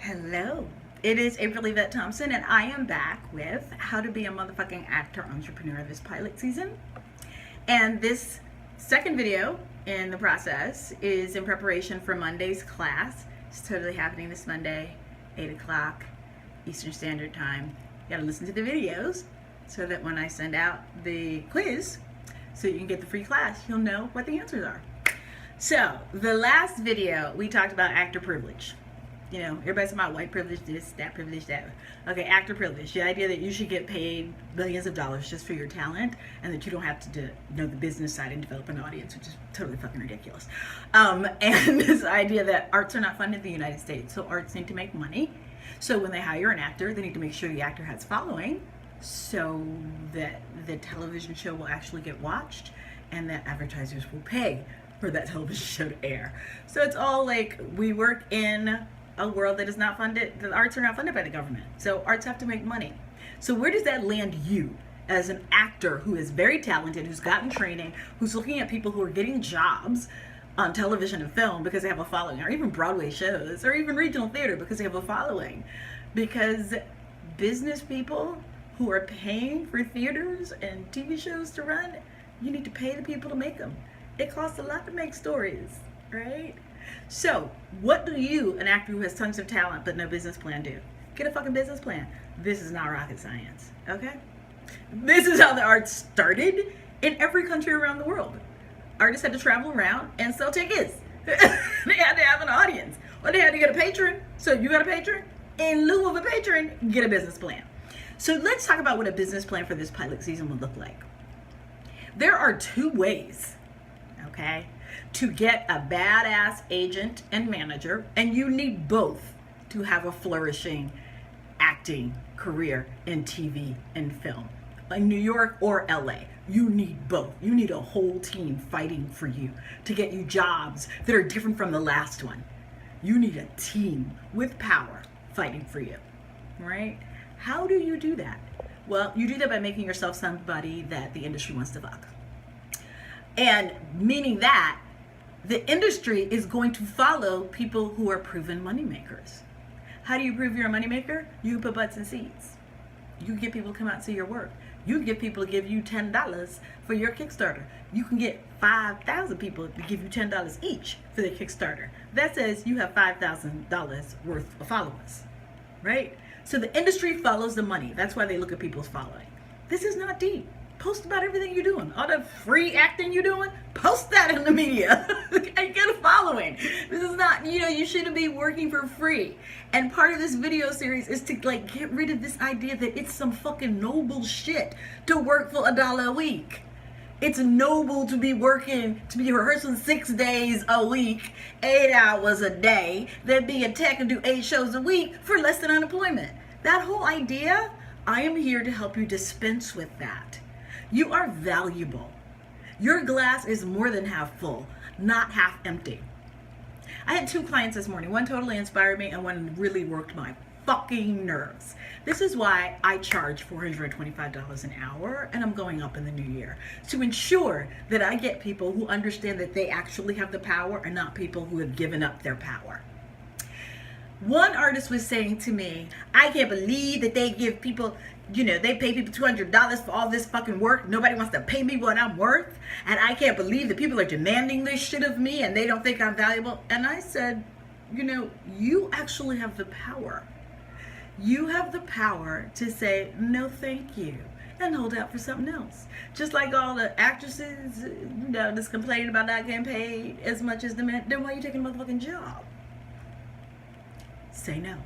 Hello, it is April Yvette Thompson, and I am back with how to be a motherfucking actor entrepreneur this pilot season. And this second video in the process is in preparation for Monday's class. It's totally happening this Monday, 8 o'clock Eastern Standard Time. You gotta listen to the videos so that when I send out the quiz, so you can get the free class, you'll know what the answers are. So, the last video, we talked about actor privilege. You know, everybody's talking about white privilege, this, that privilege, that. Okay, actor privilege. The idea that you should get paid billions of dollars just for your talent and that you don't have to know the business side and develop an audience, which is totally fucking ridiculous. And this idea that arts are not funded in the United States, so arts need to make money. So when they hire an actor, they need to make sure the actor has following so that the television show will actually get watched and that advertisers will pay for that television show to air. So it's all like we work in a world that is not funded, the arts are not funded by the government. So arts have to make money. So where does that land you as an actor who is very talented, who's gotten training, who's looking at people who are getting jobs on television and film because they have a following, or even Broadway shows, or even regional theater because they have a following? Because business people who are paying for theaters and TV shows to run, you need to pay the people to make them. It costs a lot to make stories, right? So, what do you, an actor who has tons of talent but no business plan, do? Get a fucking business plan. This is not rocket science, okay? This is how the arts started in every country around the world. Artists had to travel around and sell tickets. They had to have an audience. Or they had to get a patron. So you got a patron? In lieu of a patron, get a business plan. So let's talk about what a business plan for this pilot season would look like. There are two ways, okay, to get a badass agent and manager, and you need both to have a flourishing acting career in TV and film. In New York or LA, you need both. You need a whole team fighting for you to get you jobs that are different from the last one. You need a team with power fighting for you, right? How do you do that? Well, you do that by making yourself somebody that the industry wants to fuck. And meaning that the industry is going to follow people who are proven moneymakers. How do you prove you're a moneymaker? You put butts in seats. You can get people to come out and see your work. You can get people to give you $10 for your Kickstarter. You can get 5,000 people to give you $10 each for their Kickstarter. That says you have $5,000 worth of followers, right? So the industry follows the money. That's why they look at people's following. This is not deep. Post about everything you're doing. All the free acting you're doing, post that in the media. And get a following. This is not, you shouldn't be working for free. And part of this video series is to get rid of this idea that it's some fucking noble shit to work for $1 a week. It's noble to be working, to be rehearsing 6 days a week, 8 hours a day, then be a tech and do 8 shows a week for less than unemployment. That whole idea, I am here to help you dispense with that. You are valuable. Your glass is more than half full, not half empty. I had 2 clients this morning. One totally inspired me and one really worked my fucking nerves. This is why I charge $425 an hour, and I'm going up in the new year, to ensure that I get people who understand that they actually have the power and not people who have given up their power. One artist was saying to me, I can't believe that they give people, they pay people $200 for all this fucking work. Nobody wants to pay me what I'm worth. And I can't believe that people are demanding this shit of me and they don't think I'm valuable. And I said, you actually have the power. You have the power to say, no, thank you, and hold out for something else. Just like all the actresses, just complaining about not getting paid as much as the men. Then why are you taking a motherfucking job? Say no.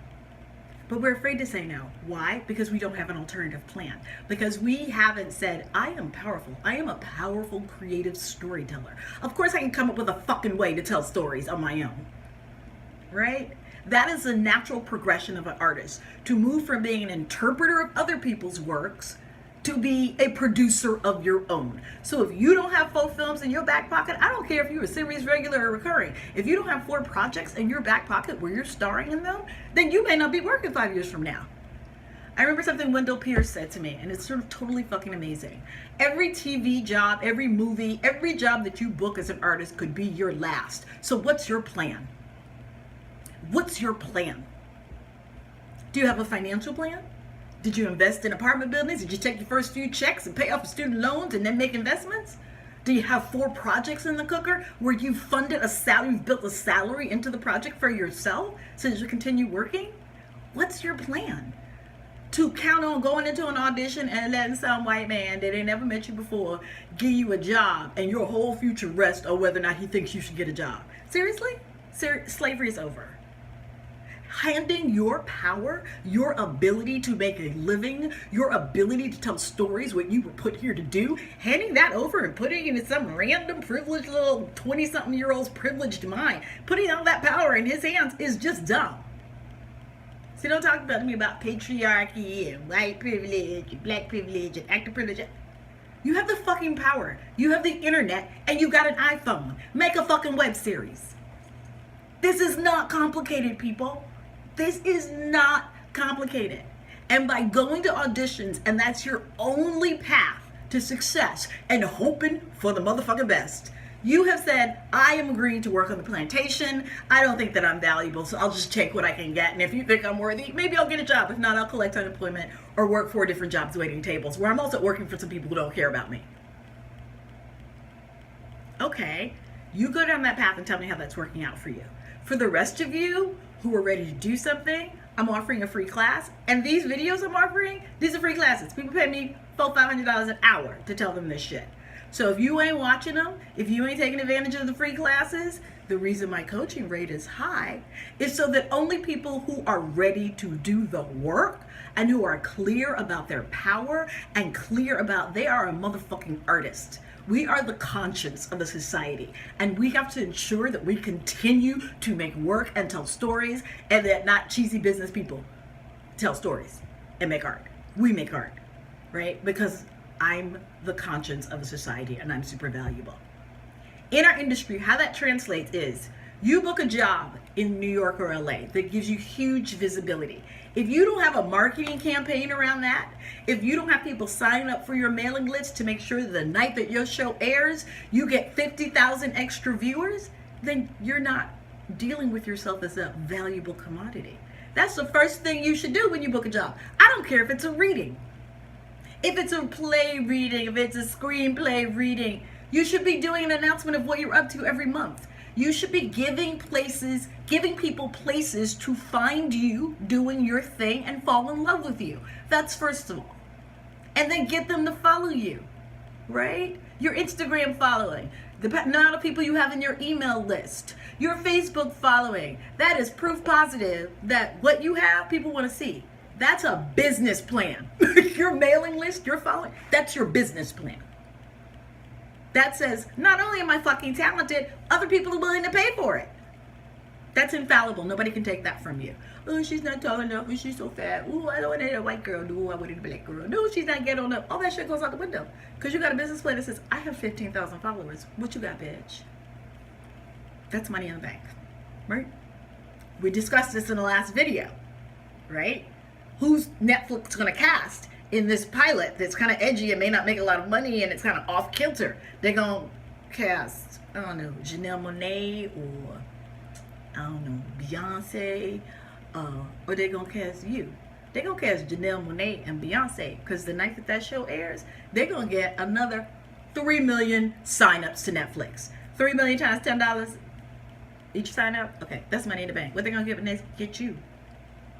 But we're afraid to say no. Why? Because we don't have an alternative plan. Because we haven't said, I am powerful. I am a powerful creative storyteller. Of course I can come up with a fucking way to tell stories on my own. Right? That is a natural progression of an artist. To move from being an interpreter of other people's works to be a producer of your own. So if you don't have 4 films in your back pocket, I don't care if you're a series regular or recurring. If you don't have 4 projects in your back pocket where you're starring in them, then you may not be working 5 years from now. I remember something Wendell Pierce said to me, and it's sort of totally fucking amazing. Every TV job, every movie, every job that you book as an artist could be your last. So what's your plan? What's your plan? Do you have a financial plan? Did you invest in apartment buildings? Did you take your first few checks and pay off your student loans and then make investments? Do you have 4 projects in the cooker where you funded a salary, you've built a salary into the project for yourself so that you continue working? What's your plan? To count on going into an audition and letting some white man that ain't never met you before give you a job and your whole future rests on whether or not he thinks you should get a job. Seriously? Slavery is over. Handing your power, your ability to make a living, your ability to tell stories, what you were put here to do, handing that over and putting it in some random privileged little 20-something-year-old's privileged mind, putting all that power in his hands is just dumb. So don't talk about me about patriarchy and white privilege and black privilege and active privilege. You have the fucking power. You have the internet and you got an iPhone. Make a fucking web series. This is not complicated, people. This is not complicated. And by going to auditions and that's your only path to success and hoping for the motherfucking best, you have said, I am agreeing to work on the plantation. I don't think that I'm valuable, so I'll just take what I can get. And if you think I'm worthy, maybe I'll get a job. If not, I'll collect unemployment or work 4 different jobs waiting tables where I'm also working for some people who don't care about me. Okay, you go down that path and tell me how that's working out for you. For the rest of you who are ready to do something, I'm offering a free class. And these videos I'm offering, these are free classes. People pay me $400-500 an hour to tell them this shit. So if you ain't watching them, if you ain't taking advantage of the free classes, the reason my coaching rate is high is so that only people who are ready to do the work and who are clear about their power and clear about they are a motherfucking artist. We are the conscience of the society, and we have to ensure that we continue to make work and tell stories, and that not cheesy business people tell stories and make art. We make art, right? Because I'm the conscience of the society and I'm super valuable. In our industry, how that translates is you book a job in New York or LA that gives you huge visibility. If you don't have a marketing campaign around that, if you don't have people sign up for your mailing list to make sure that the night that your show airs, you get 50,000 extra viewers, then you're not dealing with yourself as a valuable commodity. That's the first thing you should do when you book a job. I don't care if it's a reading. If it's a play reading, if it's a screenplay reading, you should be doing an announcement of what you're up to every month. You should be giving people places to find you doing your thing and fall in love with you. That's first of all. And then get them to follow you, right? Your Instagram following, the amount of people you have in your email list, your Facebook following. That is proof positive that what you have, people want to see. That's a business plan. Your mailing list, your following, that's your business plan. That says, not only am I fucking talented, other people are willing to pay for it. That's infallible. Nobody can take that from you. Oh, she's not tall enough. Oh, she's so fat. Oh, I don't want to date a white girl. No, I want to date a black girl. No, she's not getting enough. All that shit goes out the window. Because you got a business plan that says, I have 15,000 followers. What you got, bitch? That's money in the bank, right? We discussed this in the last video, right? Who's Netflix going to cast in this pilot that's kind of edgy and may not make a lot of money and it's kind of off kilter? They're going to cast, I don't know, Janelle Monáe or, I don't know, Beyonce, or they're going to cast you. They're going to cast Janelle Monáe and Beyonce because the night that that show airs, they're going to get another 3 million signups to Netflix. 3 million times $10 each sign up? Okay, that's money in the bank. What they're going to get you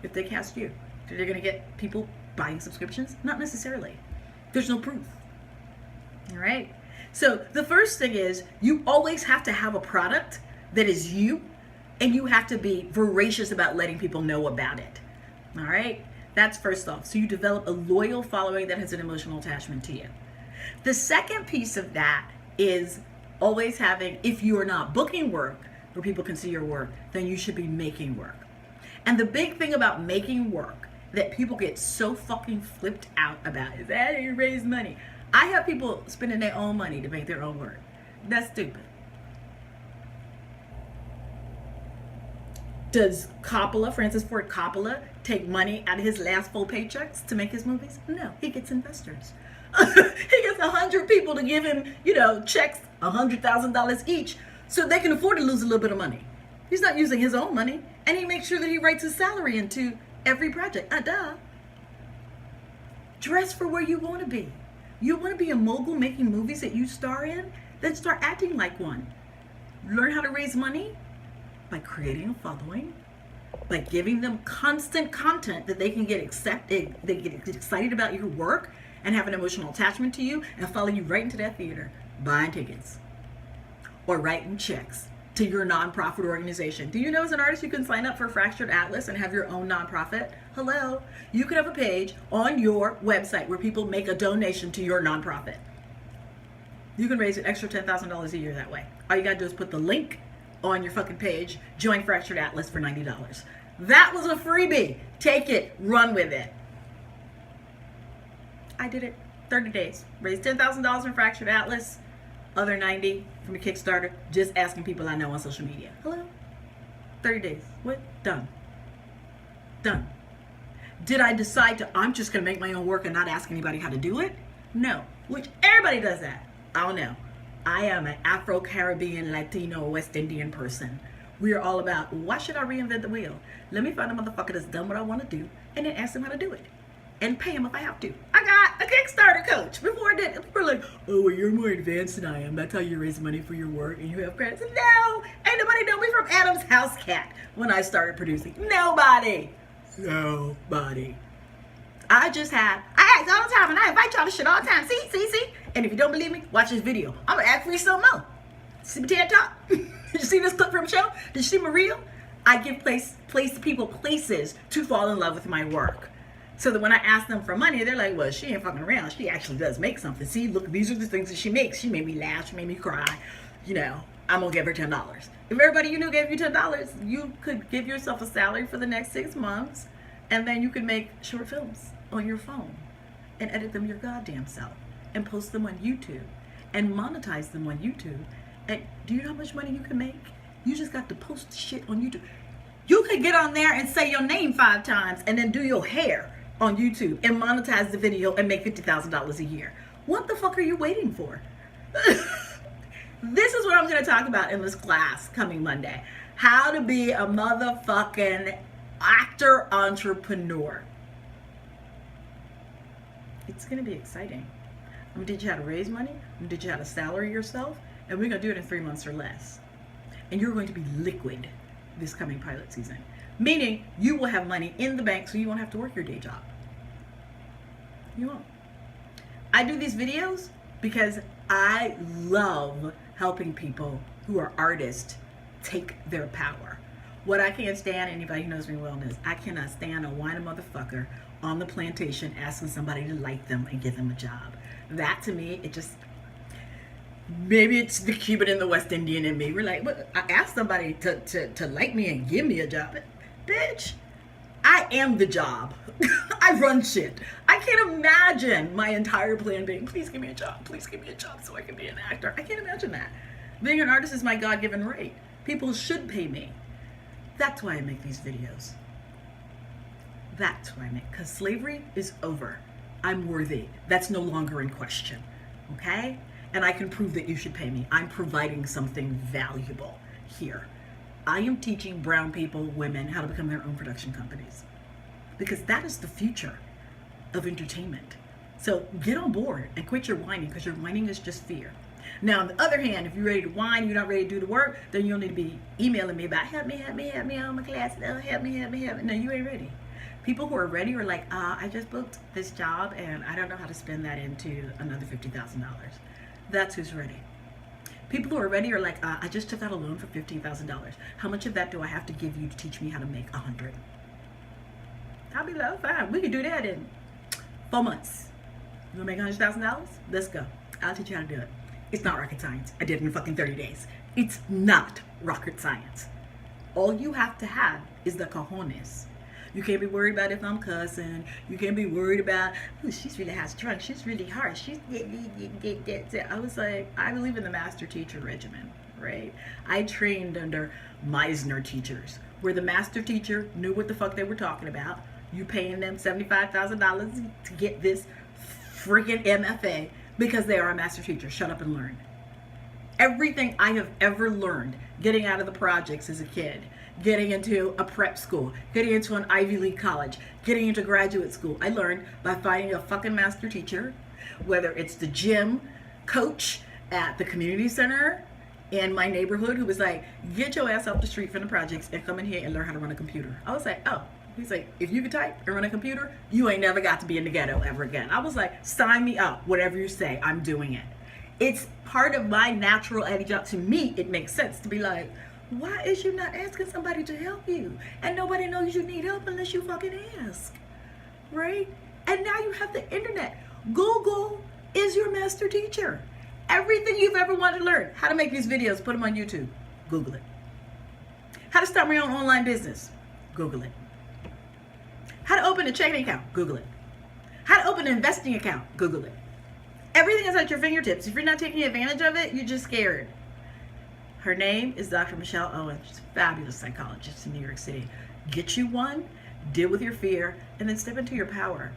if they cast you? They're going to get people buying subscriptions? Not necessarily. There's no proof. All right? So the first thing is you always have to have a product that is you, and you have to be voracious about letting people know about it. All right? That's first off. So you develop a loyal following that has an emotional attachment to you. The second piece of that is always having, if you are not booking work where people can see your work, then you should be making work. And the big thing about making work that people get so fucking flipped out about is that you raise money. I have people spending their own money to make their own work. That's stupid. Does Francis Ford Coppola, take money out of his last 4 paychecks to make his movies? No, he gets investors. He gets 100 people to give him, checks $100,000 each so they can afford to lose a little bit of money. He's not using his own money, and he makes sure that he writes his salary into Every project. Duh. Dress for where you want to be. You want to be a mogul making movies that you star in? Then start acting like one. Learn how to raise money by creating a following, by giving them constant content that they can get accepted, they get excited about your work and have an emotional attachment to you and follow you right into that theater, buying tickets or writing checks to your nonprofit organization. Do you know as an artist you can sign up for Fractured Atlas and have your own nonprofit? Hello, you could have a page on your website where people make a donation to your nonprofit. You can raise an extra $10,000 a year that way. All you gotta do is put the link on your fucking page, join Fractured Atlas for $90. That was a freebie. Take it, run with it. I did it, 30 days. Raised $10,000 from Fractured Atlas, other 90 from a Kickstarter, just asking people I know on social media. Hello? 30 days. What? Done. Done. Did I decide to, I'm just gonna make my own work and not ask anybody how to do it? No, which everybody does that. I don't know. I am an Afro-Caribbean, Latino, West Indian person. We are all about, why should I reinvent the wheel? Let me find a motherfucker that's done what I want to do and then ask them how to do it. And pay them if I have to. I got a Kickstarter coach. Before I did, people were like, oh, well, you're more advanced than I am. That's how you raise money for your work and you have credits. No, ain't nobody know me from Adam's House Cat when I started producing. Nobody. I act all the time and I invite y'all to shit all the time. See? And if you don't believe me, watch this video. I'm gonna act for you some more. See my TED Talk? Did you see this clip from the show? Did you see my reel? I give people places to fall in love with my work. So that when I ask them for money, they're like, well, she ain't fucking around. She actually does make something. See, look, these are the things that she makes. She made me laugh. She made me cry. You know, I'm going to give her $10. If everybody you knew gave you $10, you could give yourself a salary for the next 6 months. And then you could make short films on your phone and edit them your goddamn self and post them on YouTube and monetize them on YouTube. And do you know how much money you can make? You just got to post shit on YouTube. You could get on there and say your name 5 times and then do your hair on YouTube and monetize the video and make $50,000 a year. What the fuck are you waiting for? This is what I'm going to talk about in this class coming Monday. How to be a motherfucking actor entrepreneur. It's going to be exciting. I'm going to teach you how to raise money. I'm going to teach you how to salary yourself. And we're going to do it in 3 months or less. And you're going to be liquid this coming pilot season. Meaning you will have money in the bank so you won't have to work your day job. You won't. I do these videos because I love helping people who are artists take their power. What I can't stand, anybody who knows me well knows, I cannot stand a whiny motherfucker on the plantation asking somebody to like them and give them a job. That to me, it just, maybe it's the Cuban and the West Indian in me. We're like, what? I asked somebody to like me and give me a job. Bitch, I am the job. I run shit. I can't imagine my entire plan being, please give me a job. Please give me a job so I can be an actor. I can't imagine that. Being an artist is my God-given right. People should pay me. That's why I make these videos. That's why I make, because slavery is over. I'm worthy. That's no longer in question. Okay? And I can prove that you should pay me. I'm providing something valuable here. I am teaching brown people, women, how to become their own production companies. Because that is the future of entertainment. So get on board and quit your whining, because your whining is just fear. Now, on the other hand, if you're ready to whine, you're not ready to do the work, then you'll need to be emailing me about, help me on my class, help me. No, you ain't ready. People who are ready are like, I just booked this job and I don't know how to spend that into another $50,000. That's who's ready. People who are ready are like, I just took out a loan for $15,000. How much of that do I have to give you to teach me how to make 100? I'll be like, fine, we can do that in 4 months. You wanna make $100,000? Let's go. I'll teach you how to do it. It's not rocket science. I did it in fucking 30 days. It's not rocket science. All you have to have is the cojones. You can't be worried about if I'm cussing. You can't be worried about, oh, she's really has drunk. She's really harsh. I was like, I believe in the master teacher regimen, right? I trained under Meisner teachers, where the master teacher knew what the fuck they were talking about. You paying them $75,000 to get this freaking MFA because they are a master teacher. Shut up and learn. Everything I have ever learned, getting out of the projects as a kid, getting into a prep school, getting into an Ivy League college, getting into graduate school. I learned by finding a fucking master teacher, whether it's the gym coach at the community center in my neighborhood who was like, get your ass off the street from the projects and come in here and learn how to run a computer. I was like, oh. He's like, if you can type and run a computer, you ain't never got to be in the ghetto ever again. I was like, sign me up. Whatever you say, I'm doing it. It's part of my natural attitude. To me, it makes sense to be like, why is you not asking somebody to help you? And nobody knows you need help unless you fucking ask, right? And now you have the internet. Google is your master teacher. Everything you've ever wanted to learn. How to make these videos, put them on YouTube. Google it. How to start my own online business. Google it. How to open a checking account. Google it. How to open an investing account. Google it. Everything is at your fingertips. If you're not taking advantage of it, you're just scared. Her name is Dr. Michelle Owen. She's a fabulous psychologist in New York City. Get you one, deal with your fear, and then step into your power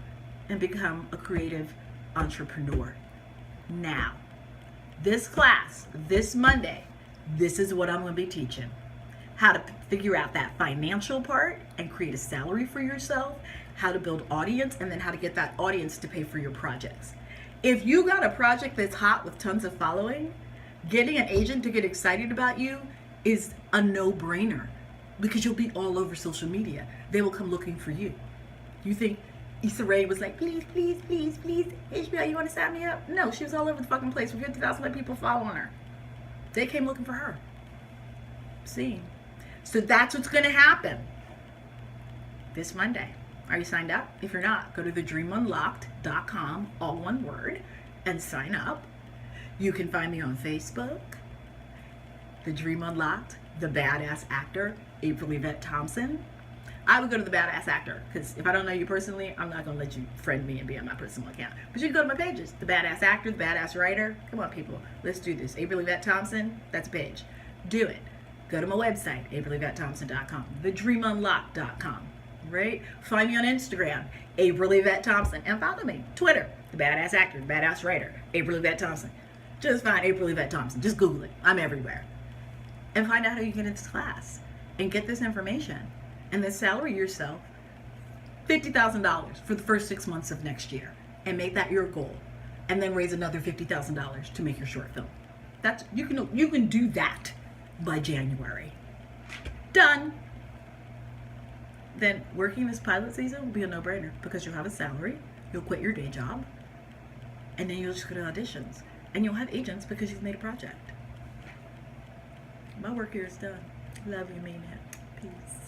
and become a creative entrepreneur. Now, this class, this Monday, this is what I'm going to be teaching. How to figure out that financial part and create a salary for yourself, how to build audience, and then how to get that audience to pay for your projects. If you got a project that's hot with tons of following, getting an agent to get excited about you is a no-brainer because you'll be all over social media. They will come looking for you. You think Issa Rae was like, please, please, please, please, HBO, you want to sign me up? No, she was all over the fucking place with 50,000 people following her. They came looking for her. See? So that's what's going to happen this Monday. Are you signed up? If you're not, go to thedreamunlocked.com, all one word, and sign up. You can find me on Facebook, The Dream Unlocked, The Badass Actor, April Yvette Thompson. I would go to The Badass Actor, because if I don't know you personally, I'm not going to let you friend me and be on my personal account. But you can go to my pages, The Badass Actor, The Badass Writer. Come on, people. Let's do this. April Yvette Thompson, that's a page. Do it. Go to my website, AprilYvetteThompson.com, TheDreamUnlocked.com, right? Find me on Instagram, April Yvette Thompson, and follow me. Twitter, The Badass Actor, The Badass Writer, April Yvette Thompson. Just find April Yvette Thompson. Just Google it. I'm everywhere. And find out how you get into class and get this information. And then salary yourself $50,000 for the first 6 months of next year and make that your goal. And then raise another $50,000 to make your short film. That's you can do that by January. Done. Then working this pilot season will be a no-brainer because you'll have a salary, you'll quit your day job, and then you'll just go to auditions. And you'll have agents because you've made a project. My work here is done. Love you, mean it. Peace.